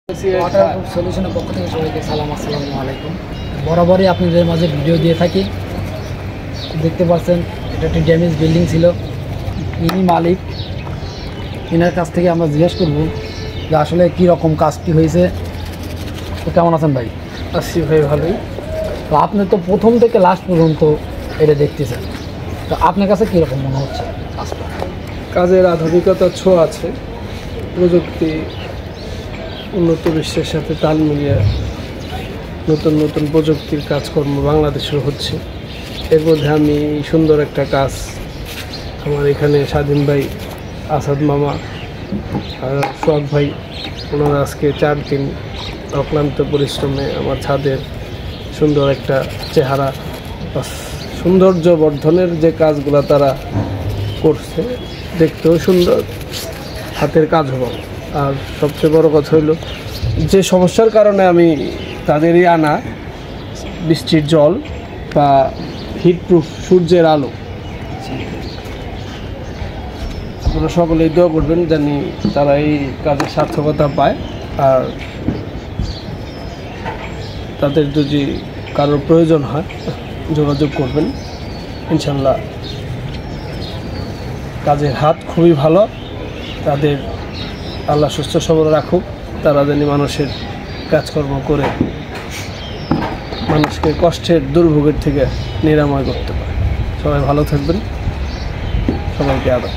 Waterproof সলিউশনের পক্ষ থেকে সবাইকে আসসালামু আলাইকুম। বরাবরই আপনাদের মাঝে ভিডিও দিয়ে থাকি। দেখতে পাচ্ছেন এটা একটি ড্যামেজ বিল্ডিং ছিল। ইনি মালিক, ইনার কাছ থেকে আমরা জিজ্ঞেস করব যে আসলে কী রকম কাজটি হয়েছে। তো কেমন আছেন ভাই? আছি ভাই, ভালোই। তো আপনি তো প্রথম থেকে লাস্ট পর্যন্ত এটা দেখতেছেন, তো আপনার কাছে কীরকম মনে হচ্ছে কাজটা? কাজের আধুনিকতার ছোঁয়া আছে, প্রযুক্তি উন্নত বিশ্বের সাথে তাল মিলিয়ে নতুন নতুন প্রযুক্তির কাজকর্ম বাংলাদেশের হচ্ছে। এর মধ্যে আমি সুন্দর একটা কাজ আমার এখানে স্বাধীন ভাই, আসাদ মামা আর সোহাগ ভাই, ওনারা আজকে 4 দিন অক্লান্ত পরিশ্রমে আমার ছাদের সুন্দর একটা চেহারা সৌন্দর্য বর্ধনের যে কাজগুলো তারা করছে, দেখতেও সুন্দর, হাতের কাজ হলো। আর সবচেয়ে বড় কথা হইল যে সমস্যার কারণে আমি তাদেরই আনা বৃষ্টির জল বা হিটপ্রুফ সূর্যের আলো, আপনারা সকলেই দোয়া করবেন জানি তারা এই কাজের সার্থকতা পায়। আর তাদের যদি কারোর প্রয়োজন হয় যোগাযোগ করবেন, ইনশাল্লাহ। কাজের হাত খুবই ভালো, তাদের আল্লাহ সুস্থ সবল রাখুক, তারা যেন মানুষের কাজকর্ম করে মানুষকে কষ্টের দুর্ভোগের থেকে নিরাময় করতে পারে। সবাই ভালো থাকবেন, সবাইকে আদর।